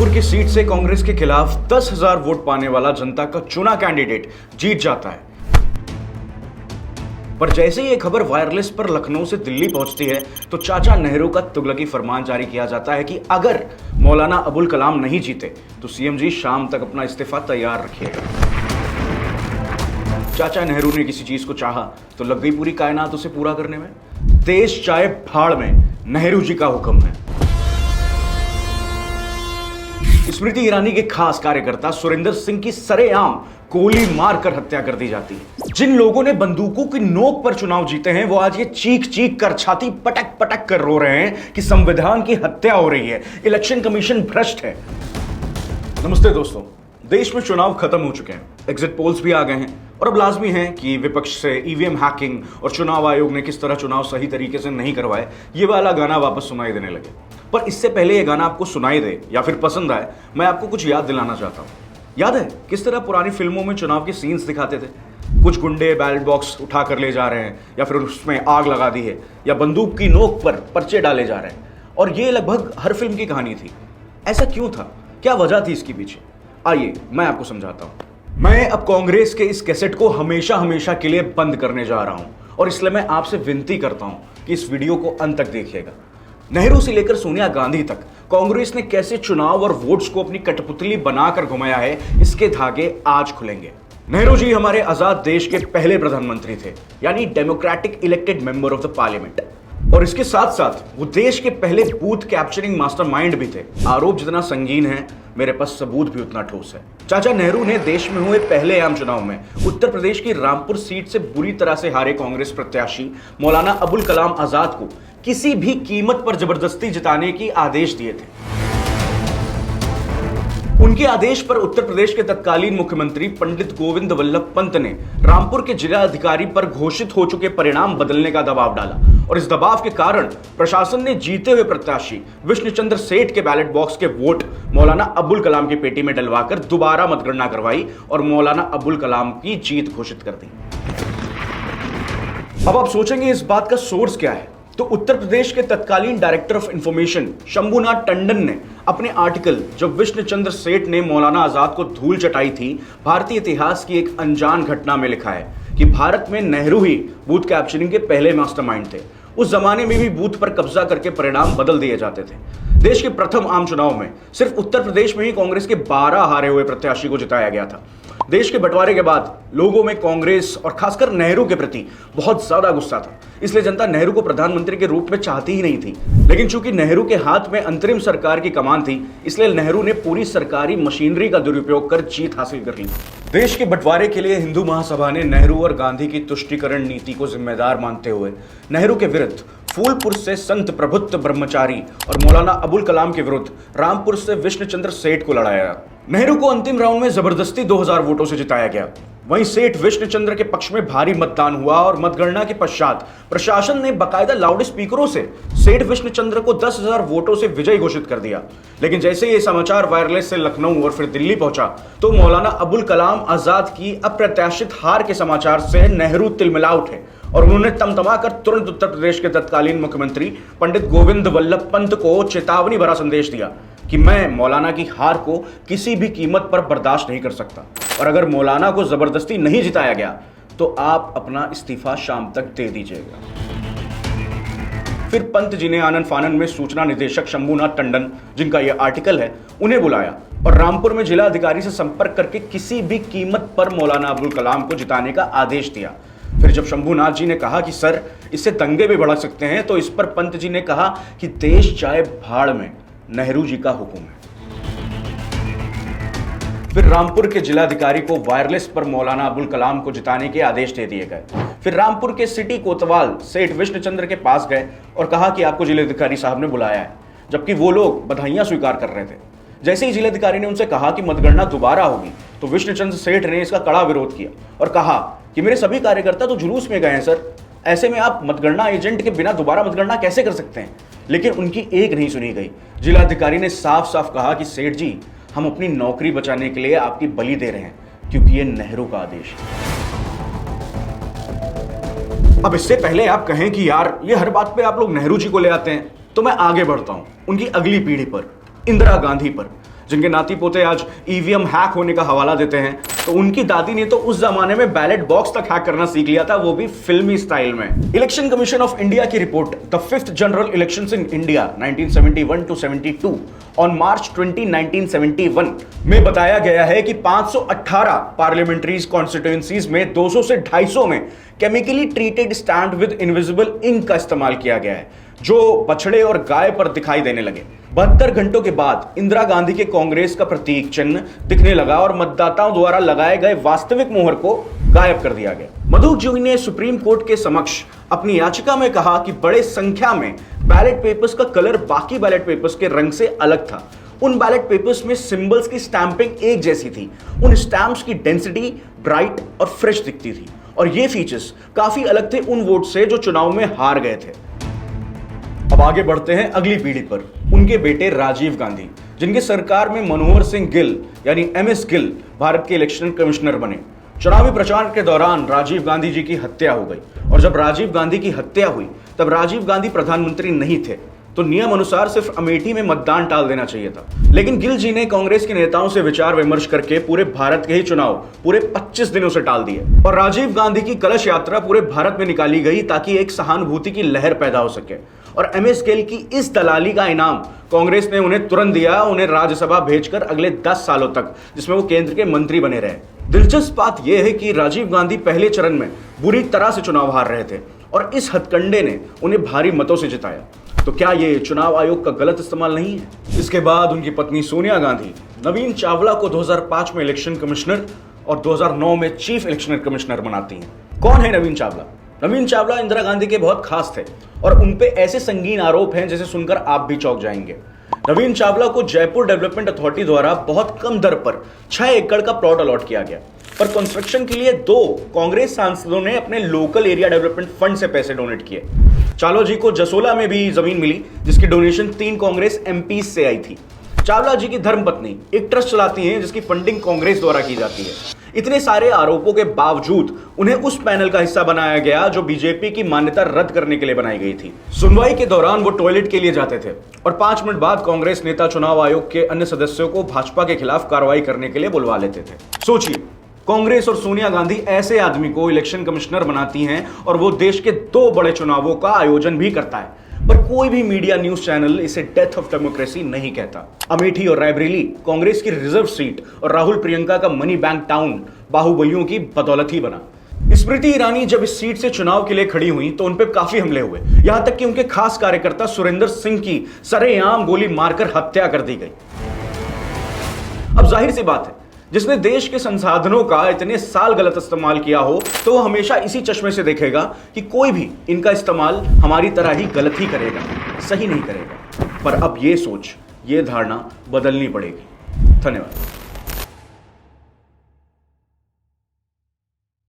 रामपुर की सीट से कांग्रेस के खिलाफ 10,000 वोट पाने वाला जनता का चुना कैंडिडेट जीत जाता है। पर जैसे ही ये खबर वायरलेस पर लखनऊ से दिल्ली पहुंचती है तो चाचा नेहरू का तुगलकी फरमान जारी किया जाता है कि अगर मौलाना अबुल कलाम नहीं जीते तो सीएम जी शाम तक अपना इस्तीफा तैयार रखिएगा। चाचा नेहरू ने किसी चीज को चाहा तो लग गई पूरी कायनात उसे पूरा करने में। देश चाहे भाड़ में, नेहरू जी का हुक्म है। स्मृति ईरानी के खास कार्यकर्ता सुरेंद्र सिंह की सरेआम गोली मारकर हत्या कर दी जाती है। जिन लोगों ने बंदूकों की नोक पर चुनाव जीते हैं वो आज ये चीख चीख कर, छाती पटक पटक कर रो रहे हैं कि संविधान की हत्या हो रही है, इलेक्शन कमीशन भ्रष्ट है। नमस्ते दोस्तों, देश में चुनाव खत्म हो चुके हैं, एग्जिट पोल्स भी आ गए हैं और अब लाजमी है कि विपक्ष से ईवीएम हैकिंग और चुनाव आयोग ने किस तरह चुनाव सही तरीके से नहीं करवाए ये वाला गाना वापस सुनाई देने लगे। पर इससे पहले ये गाना आपको सुनाई दे या फिर पसंद आए, मैं आपको कुछ याद दिलाना चाहता हूँ। याद है किस तरह पुरानी फिल्मों में चुनाव के सीन्स दिखाते थे? कुछ गुंडे बैलेट बॉक्स उठा कर ले जा रहे हैं या फिर उसमें आग लगा दी है या बंदूक की नोक पर पर्चे डाले जा रहे हैं, और ये लगभग हर फिल्म की कहानी थी। ऐसा क्यों था? क्या वजह थी इसके पीछे? आइए मैं आपको समझाता हूं। मैं अब कांग्रेस के इस कैसेट को हमेशा हमेशा के लिए बंद करने जा रहा हूं और इसलिए मैं आपसे विनती करता हूं कि इस वीडियो को अंत तक देखिएगा। नेहरू से लेकर सोनिया गांधी तक कांग्रेस ने कैसे चुनाव और वोट्स को अपनी कठपुतली बनाकर घुमाया है, इसके धागे आज खुलेंगे। नेहरू जी हमारे आजाद देश के पहले प्रधानमंत्री थे, यानी democratic elected member of the parliament, और इसके साथ साथ वो देश के पहले बूथ कैप्चरिंग मास्टरमाइंड भी थे। आरोप जितना संगीन है, मेरे पास सबूत भी उतना ठोस है। चाचा नेहरू ने देश में हुए पहले आम चुनाव में उत्तर प्रदेश की रामपुर सीट से बुरी तरह से हारे कांग्रेस प्रत्याशी मौलाना अबुल कलाम आजाद को किसी भी कीमत पर जबरदस्ती जिताने की आदेश दिए थे। उनके आदेश पर उत्तर प्रदेश के तत्कालीन मुख्यमंत्री पंडित गोविंद वल्लभ पंत ने रामपुर के जिला अधिकारी पर घोषित हो चुके परिणाम बदलने का दबाव डाला और इस दबाव के कारण प्रशासन ने जीते हुए प्रत्याशी विष्णुचंद्र सेठ के बैलेट बॉक्स के वोट मौलाना अबुल कलाम की पेटी में डलवाकर दोबारा मतगणना करवाई और मौलाना अबुल कलाम की जीत घोषित कर दी। अब आप सोचेंगे इस बात का सोर्स क्या है? तो उत्तर प्रदेश के तत्कालीन director of information Shambhunath Tandon ने अपने आर्टिकल जब विष्णुचंद्र सेठ ने मौलाना आजाद को धूल चटाई थी, भारतीय इतिहास की एक अनजान घटना में लिखा है कि भारत में नेहरू ही बूथ कैप्चरिंग के पहले मास्टरमाइंड थे। उस जमाने में भी बूथ पर कब्जा करके परिणाम बदल दिए जाते थे। देश के प्रथम आम चुनाव में सिर्फ उत्तर प्रदेश में ही कांग्रेस के 12 हारे हुए प्रत्याशी को जिताया गया था। देश के बंटवारे के बाद लोगों में कांग्रेस और खासकर नेहरू के प्रति बहुत ज्यादा गुस्सा था, इसलिए जनता नेहरू को प्रधानमंत्री के रूप में चाहती ही नहीं थी। लेकिन चूंकि नेहरू के हाथ में अंतरिम सरकार की कमान थी, इसलिए नेहरू ने पूरी सरकारी मशीनरी का दुरुपयोग कर जीत हासिल कर ली। देश के बंटवारे के लिए हिंदू महासभा ने नेहरू और गांधी की तुष्टीकरण नीति को जिम्मेदार मानते हुए नेहरू के विरुद्ध फूलपुर से संत प्रभुत्व ब्रह्मचारी और मौलाना अबुल कलाम के विरुद्ध रामपुर से विष्णुचंद्र सेठ को लड़ाया। नेहरू को अंतिम राउंड में जबरदस्ती 2000 वोटों से जिताया गया। वहीं सेठ विष्णुचंद्र के पक्ष में भारी मतदान हुआ और मतगणना के पश्चात प्रशासन ने बाकायदा लाउड स्पीकरों से सेठ विष्णुचंद्र को 10,000 वोटों से विजयी घोषित कर दिया। लेकिन जैसे ये समाचार वायरलेस से लखनऊ और फिर दिल्ली पहुंचा तो मौलाना अबुल कलाम आजाद की अप्रत्याशित हार के समाचार से नेहरू तिलमिला उठे और उन्होंने तमतमा कर तुरंत उत्तर प्रदेश के तत्कालीन मुख्यमंत्री पंडित गोविंद वल्लभ पंत को चेतावनी भरा संदेश दिया कि मैं मौलाना की हार को किसी भी कीमत पर बर्दाश्त नहीं कर सकता और अगर मौलाना को जबरदस्ती नहीं जिताया गया तो आप अपना इस्तीफा शाम तक दे दीजिएगा। फिर पंत जी ने आनन फानन में सूचना निदेशक शंभुनाथ टंडन, जिनका यह आर्टिकल है, उन्हें बुलाया और रामपुर में जिला अधिकारी से संपर्क करके किसी भी कीमत पर मौलाना अबुल कलाम को जिताने का आदेश दिया। फिर जब शंभुनाथ जी ने कहा कि सर इससे दंगे भी बढ़ सकते हैं, तो इस पर पंत जी ने कहा कि देश चाहे भाड़ में, नेहरू जी का हुक्म है। फिर रामपुर के जिलाधिकारी को वायरलेस पर मौलाना अबुल कलाम को जिताने के आदेश दे दिए गए। फिर रामपुर के सिटी कोतवाल सेठ विष्णुचंद्र के पास गए और कहा कि आपको जिलाधिकारी साहब ने बुलाया है, जबकि वो लोग बधाइयां स्वीकार कर रहे थे। जैसे ही जिलाधिकारी ने उनसे कहा कि मतगणना दोबारा होगी तो विष्णुचंद्र सेठ ने इसका कड़ा विरोध किया और कहा कि मेरे सभी कार्यकर्ता तो जुलूस में गए हैं सर, ऐसे में आप मतगणना एजेंट के बिना दोबारा मतगणना कैसे कर सकते हैं? लेकिन उनकी एक नहीं सुनी गई। जिलाधिकारी ने साफ साफ कहा कि सेठ जी, हम अपनी नौकरी बचाने के लिए आपकी बलि दे रहे हैं क्योंकि ये नेहरू का आदेश है। अब इससे पहले आप कहें कि यार ये हर बात पे आप लोग नेहरू जी को ले आते हैं, तो मैं आगे बढ़ता हूं उनकी अगली पीढ़ी पर, इंदिरा गांधी पर। जिनके नाती पोते आज ईवीएम हैक होने का हवाला देते हैं, तो उनकी दादी ने तो उस जमाने में बैलेट बॉक्स तक हैक करना सीख लिया था, वो भी फिल्मी स्टाइल में। इलेक्शन कमीशन ऑफ इंडिया की report the 5th general elections in India 1971 to 72 on March 20, 1971 में बताया गया है कि 518 पार्लियामेंट्री कॉन्स्टिट्यूएंसीज में 200 से 250 में chemically treated stand with invisible ink का इस्तेमाल किया गया है, जो बछड़े और गाय पर दिखाई देने लगे। 72 घंटों के बाद इंदिरा गांधी के कांग्रेस का प्रतीक चिन्ह दिखने लगा और मतदाताओं द्वारा लगाए गए वास्तविक मोहर को गायब कर दिया गया। मधु जी ने सुप्रीम कोर्ट के समक्ष अपनी याचिका में कहा कि बड़े संख्या में बैलेट पेपर्स का कलर बाकी बैलेट पेपर्स के रंग से अलग था। उन बैलेट पेपर्स में सिंबल्स की स्टैंपिंग एक जैसी थी, उन स्टैम्प्स की डेंसिटी ब्राइट और फ्रेश दिखती थी, और ये फीचर्स काफी अलग थे उन वोट से जो चुनाव में हार गए थे। अब आगे बढ़ते हैं अगली पीढ़ी पर, उनके बेटे राजीव गांधी, जिनके सरकार में मनोहर सिंह गिल यानी MS गिल भारत के इलेक्शन कमिश्नर बने। चुनावी प्रचार के दौरान राजीव गांधी जी की हत्या हो गई, और जब राजीव गांधी की हत्या हुई तब राजीव गांधी प्रधानमंत्री नहीं थे, तो नियम अनुसार सिर्फ अमेठी में मतदान टाल देना चाहिए था। लेकिन गिल जी ने कांग्रेस के नेताओं से विचार विमर्श करके पूरे भारत के ही चुनाव पूरे 25 दिनों से टाल दिए, और राजीव गांधी की कलश यात्रा पूरे भारत में निकाली गई ताकि एक सहानुभूति की लहर पैदा हो सके। और MS गिल की इस दलाली का इनाम कांग्रेस ने उन्हें तुरंत दिया, उन्हें राज्यसभा भेजकर अगले 10 सालों तक, जिसमें वो केंद्र के मंत्री बने रहे। दिलचस्प बात यह है कि राजीव गांधी पहले चरण में बुरी तरह से चुनाव हार रहे थे, और इस हथकंडे ने उन्हें भारी मतों से जिताया। तो क्या ये चुनाव आयोग का गलत इस्तेमाल नहीं है? इसके बाद उनकी पत्नी सोनिया गांधी नवीन चावला को 2005 में इलेक्शन कमिश्नर और 2009 में चीफ इलेक्शन कमिश्नर बनाती हैं। कौन है नवीन चावला? नवीन चावला इंदिरा गांधी के बहुत खास थे, और उन पे ऐसे संगीन आरोप हैं जिसे सुनकर आप भी चौंक जाएंगे। नवीन चावला को जयपुर डेवलपमेंट अथॉरिटी द्वारा बहुत कम दर पर 6 एकड़ का प्लॉट अलॉट किया गया, पर कंस्ट्रक्शन के लिए 2 कांग्रेस सांसदों ने अपने लोकल एरिया डेवलपमेंट फंड से पैसे डोनेट किए। चावला जी को जसोला में भी जमीन मिली, जिसकी डोनेशन 3 कांग्रेस MP से आई थी। चावला जी की धर्मपत्नी एक ट्रस्ट चलाती हैं जिसकी फंडिंग कांग्रेस द्वारा की जाती है। इतने सारे आरोपों के बावजूद उन्हें उस पैनल का हिस्सा बनाया गया जो बीजेपी की मान्यता रद्द करने के लिए बनाई गई थी। सुनवाई के दौरान वो टॉयलेट के लिए जाते थे, और 5 मिनट बाद कांग्रेस नेता चुनाव आयोग के अन्य सदस्यों को भाजपा के खिलाफ कार्रवाई करने के लिए बुलवा लेते थे। सोचिए, कांग्रेस और सोनिया गांधी ऐसे आदमी को इलेक्शन कमिश्नर बनाती हैं, और वो देश के 2 बड़े चुनावों का आयोजन भी करता है, पर कोई भी मीडिया न्यूज चैनल इसे डेथ ऑफ डेमोक्रेसी नहीं कहता। अमेठी और रायबरेली कांग्रेस की रिजर्व सीट और राहुल प्रियंका का मनी बैंक टाउन बाहुबलियों की बदौलत ही बना। स्मृति ईरानी जब इस सीट से चुनाव के लिए खड़ी हुई तो उन पर काफी हमले हुए, यहां तक कि उनके खास कार्यकर्ता सुरेंद्र सिंह की सरेआम गोली मारकर हत्या कर दी गई। अब जाहिर सी बात है, जिसने देश के संसाधनों का इतने साल गलत इस्तेमाल किया हो, तो वो हमेशा इसी चश्मे से देखेगा कि कोई भी इनका इस्तेमाल हमारी तरह ही गलत ही करेगा, सही नहीं करेगा। पर अब ये सोच, ये धारणा बदलनी पड़ेगी। धन्यवाद।